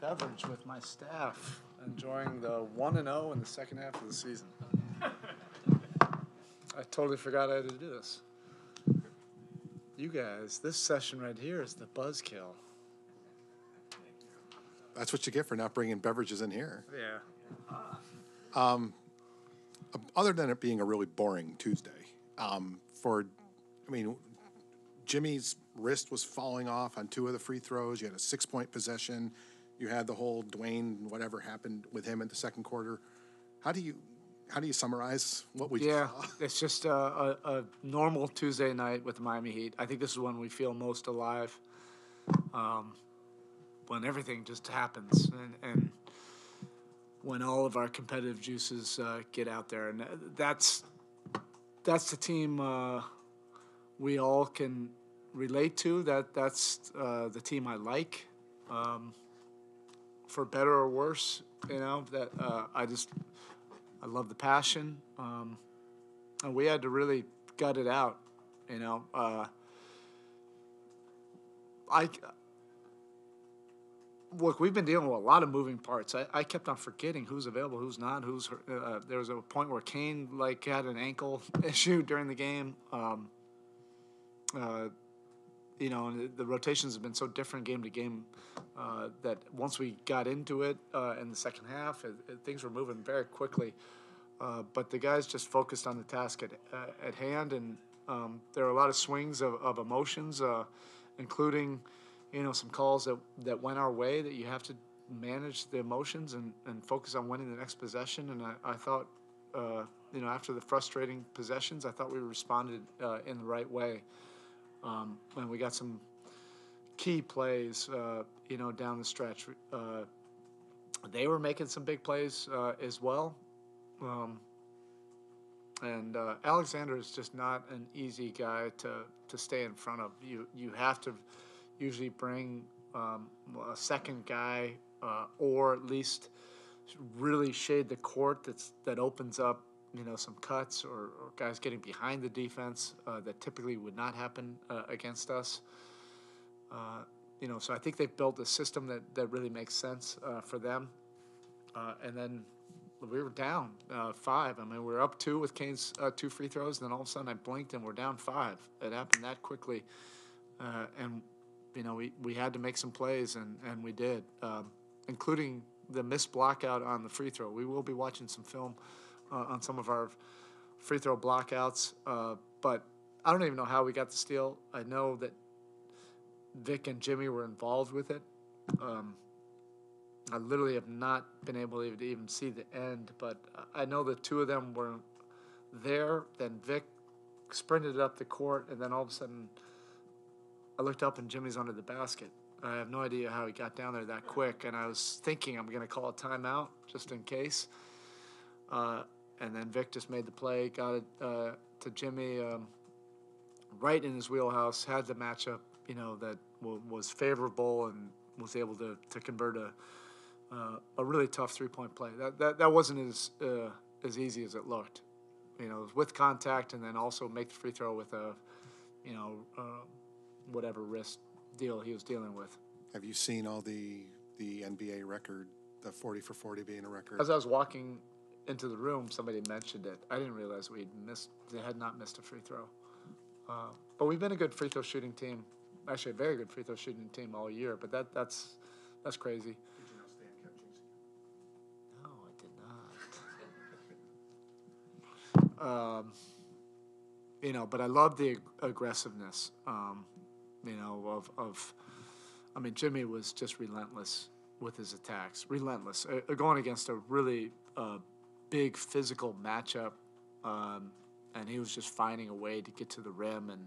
beverage with my staff, enjoying the 1-0 in the second half of the season. I totally forgot I had to do this. You guys, this session right here is the buzzkill. That's what you get for not bringing beverages in here. Yeah. Other than it being a really boring Tuesday, Jimmy's wrist was falling off on 2 of the free throws. You had a 6-point possession. You had the whole Dwayne, whatever happened with him in the second quarter. How do you summarize what we saw? It's just a normal Tuesday night with the Miami Heat. I think this is when we feel most alive, when everything just happens and when all of our competitive juices get out there. And that's the team we all can relate to. That's the team I like, for better or worse. That I love the passion, and we had to really gut it out. Look, we've been dealing with a lot of moving parts. I kept on forgetting who's available, who's not, who's hurt. There was a point where Kane had an ankle issue during the game. And the rotations have been so different game to game that once we got into it in the second half, things were moving very quickly. But the guys just focused on the task at hand, and there are a lot of swings of emotions, including some calls that went our way that you have to manage the emotions and focus on winning the next possession. And I thought, after the frustrating possessions, I thought we responded in the right way. And we got some key plays, down the stretch. They were making some big plays as well. And Alexander is just not an easy guy to stay in front of. You have to usually bring a second guy or at least really shade the court that opens up some cuts or guys getting behind the defense that typically would not happen against us. So I think they've built a system that really makes sense for them. And then we were down 5. We were up 2 with Kane's 2 free throws, and then all of a sudden I blinked and we're down 5. It happened that quickly. And we had to make some plays, and we did, including the missed blockout on the free throw. We will be watching some film on some of our free throw blockouts, but I don't even know how we got the steal. I know that Vic and Jimmy were involved with it. I literally have not been able to even see the end, but I know the 2 of them were there. Then Vic sprinted up the court, and then all of a sudden I looked up and Jimmy's under the basket. I have no idea how he got down there that quick, and I was thinking I'm going to call a timeout just in case. And then Vic just made the play, got it to Jimmy right in his wheelhouse, had the matchup, that was favorable, and was able to convert a really tough 3-point play. That wasn't as easy as it looked. It was with contact, and then also make the free throw with a whatever wrist deal he was dealing with. Have you seen all the NBA record, the 40 for 40 being a record? As I was walking into the room, somebody mentioned it. I didn't realize they had not missed a free throw. But we've been a good free throw shooting team, actually a very good free throw shooting team all year. But that's crazy. Did you not stay in catching seat? No, I did not. But I love the aggressiveness. Jimmy was just relentless with his attacks. Relentless, going against a really big physical matchup, and he was just finding a way to get to the rim. And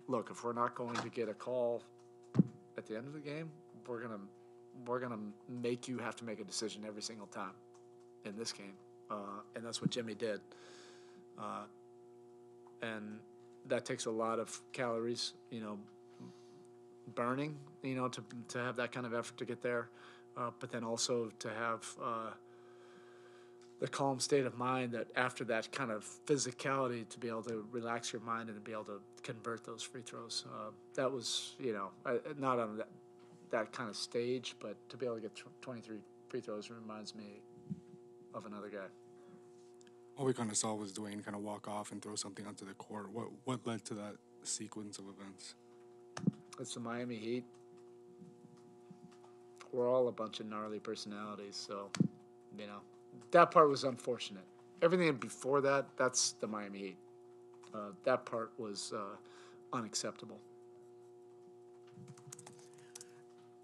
look, if we're not going to get a call at the end of the game, we're gonna make you have to make a decision every single time in this game, and that's what Jimmy did. And that takes a lot of calories, burning, to have that kind of effort to get there. But then also to have the calm state of mind that after that kind of physicality to be able to relax your mind and to be able to convert those free throws. That was, not on that kind of stage, but to be able to get 23 free throws reminds me of another guy. All we kind of saw was Dwayne kind of walk off and throw something onto the court. What led to that sequence of events? It's the Miami Heat. We're all a bunch of gnarly personalities, so, that part was unfortunate. Everything before that, that's the Miami Heat. That part was unacceptable.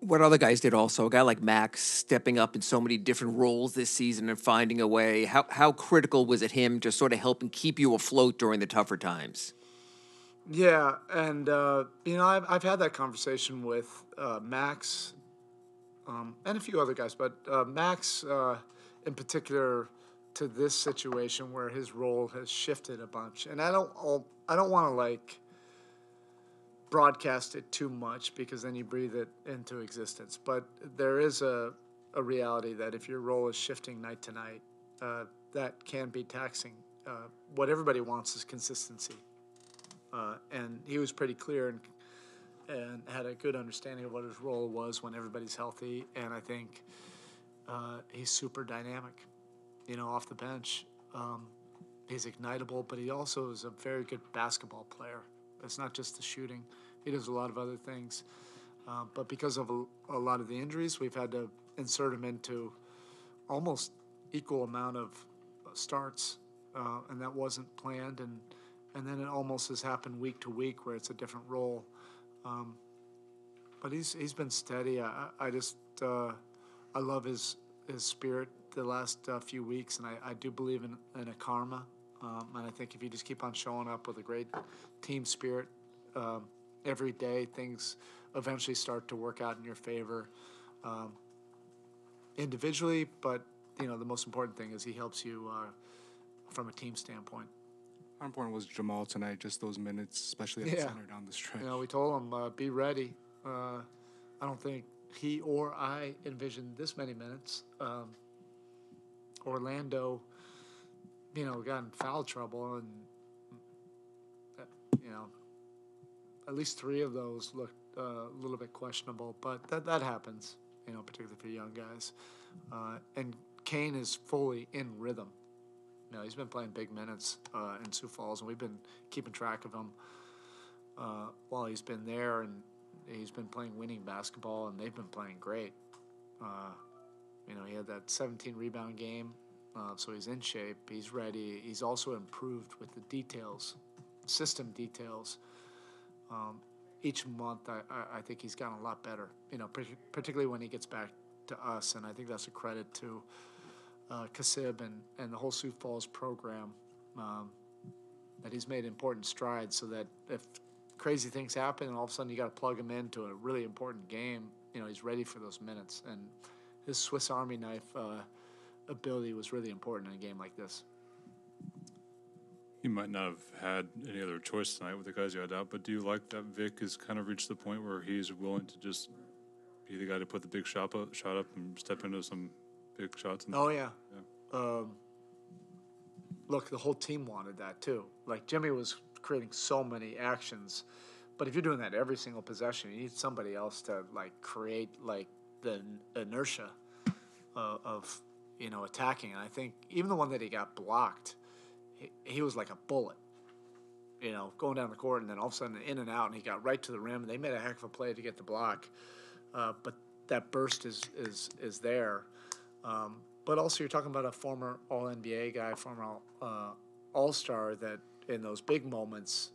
What other guys did also, a guy like Max stepping up in so many different roles this season and finding a way. How critical was it him to sort of help and keep you afloat during the tougher times? Yeah, and I've had that conversation with Max and a few other guys, but Max in particular to this situation where his role has shifted a bunch, and I don't want to broadcast it too much because then you breathe it into existence. But there is a reality that if your role is shifting night to night, that can be taxing. What everybody wants is consistency. And he was pretty clear and had a good understanding of what his role was when everybody's healthy. And I think he's super dynamic, off the bench. He's ignitable, but he also is a very good basketball player. It's not just the shooting. He does a lot of other things. But because of a lot of the injuries, we've had to insert him into almost equal amount of starts, and that wasn't planned. And then it almost has happened week to week where it's a different role. But he's been steady. I love his spirit the last few weeks, and I do believe in a karma. And I think if you just keep on showing up with a great team spirit every day, things eventually start to work out in your favor individually. But, the most important thing is he helps you from a team standpoint. How important was Jamal tonight, just those minutes, especially at the center down the stretch? We told him, be ready. I don't think he or I envisioned this many minutes. Orlando, got in foul trouble, and, at least 3 of those looked a little bit questionable. But that happens, particularly for young guys. And Kane is fully in rhythm. He's been playing big minutes in Sioux Falls, and we've been keeping track of him while he's been there, and he's been playing winning basketball, and they've been playing great. He had that 17-rebound game, so he's in shape. He's ready. He's also improved with the details, system details. Each month, I think he's gotten a lot better, particularly when he gets back to us, and I think that's a credit to Kasib and the whole Sioux Falls program, that he's made important strides so that if crazy things happen and all of a sudden you got to plug him into a really important game, he's ready for those minutes. And his Swiss Army knife ability was really important in a game like this. You might not have had any other choice tonight with the guys you had out, but do you like that Vic has kind of reached the point where he's willing to just be the guy to put the big shot up and step into some big shots? Oh, yeah. Look, the whole team wanted that, too. Jimmy was creating so many actions, but if you're doing that every single possession, you need somebody else to, create, the inertia of attacking. And I think even the one that he got blocked, he was like a bullet, going down the court, and then all of a sudden in and out, and he got right to the rim, and they made a heck of a play to get the block. But that burst is there. But also you're talking about a former All-NBA guy, former All-Star, that in those big moments,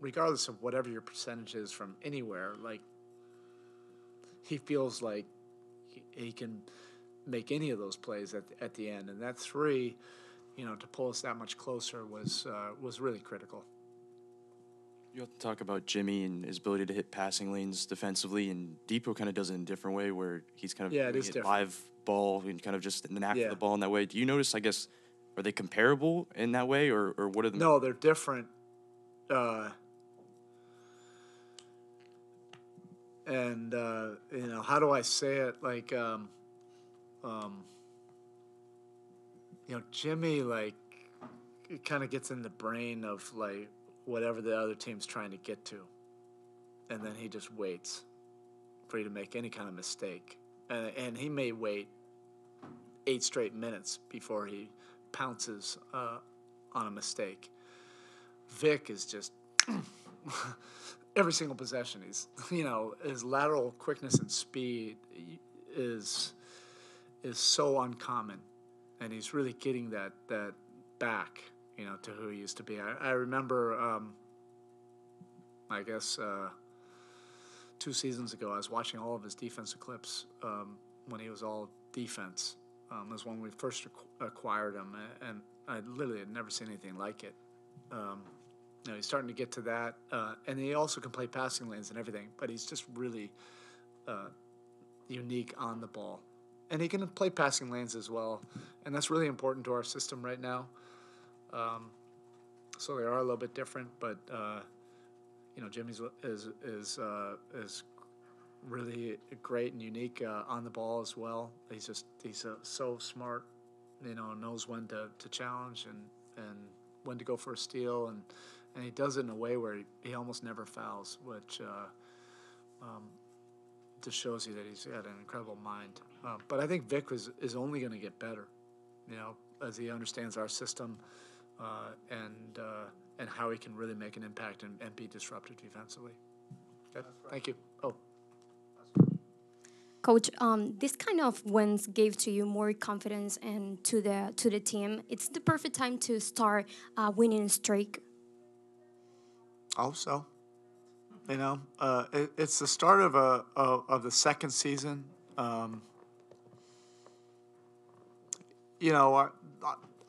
regardless of whatever your percentage is from anywhere, he feels like he can make any of those plays at the end. And that 3, to pull us that much closer was really critical. You have to talk about Jimmy and his ability to hit passing lanes defensively, and Depot kind of does it in a different way where he's kind of it is different. Live ball and kind of just an knack for the ball in that way. Do you notice, I guess, are they comparable in that way, or what are the... No, they're different. And how do I say it? Jimmy, it kind of gets in the brain of, whatever the other team's trying to get to. And then he just waits. for you to make any kind of mistake. And he may wait 8 straight minutes before he pounces on a mistake. Vic is just every single possession. He's, his lateral quickness and speed is so uncommon, and he's really getting that back, to who he used to be. I remember, I guess 2 seasons ago, I was watching all of his defensive clips when he was all defense. It was when we first acquired him, and I literally had never seen anything like it. He's starting to get to that, and he also can play passing lanes and everything, but he's just really unique on the ball. And he can play passing lanes as well, and that's really important to our system right now. So they are a little bit different, but Jimmy's is really great and unique on the ball as well. He's so smart, knows when to challenge and when to go for a steal, and he does it in a way where he almost never fouls, which just shows you that he's got an incredible mind. But I think Vic is only going to get better, as he understands our system and how he can really make an impact and be disruptive defensively. Okay. Thank you. Oh. Coach, this kind of wins gave to you more confidence and to the team. It's the perfect time to start winning streak. I hope so. It's the start of the second season.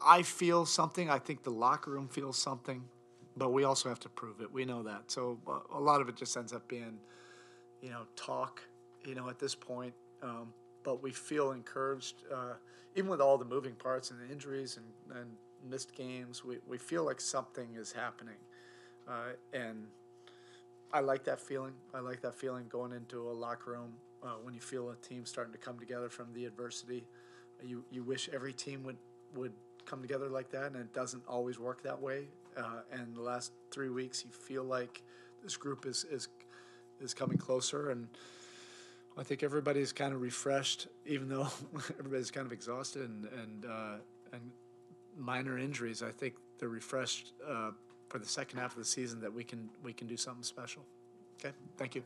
I feel something. I think the locker room feels something, but we also have to prove it. We know that. So a lot of it just ends up being, talk, at this point. But we feel encouraged, even with all the moving parts and the injuries and missed games. We feel like something is happening. And I like that feeling. I like that feeling going into a locker room when you feel a team starting to come together from the adversity. You wish every team would come together like that, and it doesn't always work that way. And the last 3 weeks, you feel like this group is coming closer, and I think everybody's kind of refreshed, even though everybody's kind of exhausted and minor injuries. I think they're refreshed for the second half of the season that we can do something special. Okay, thank you.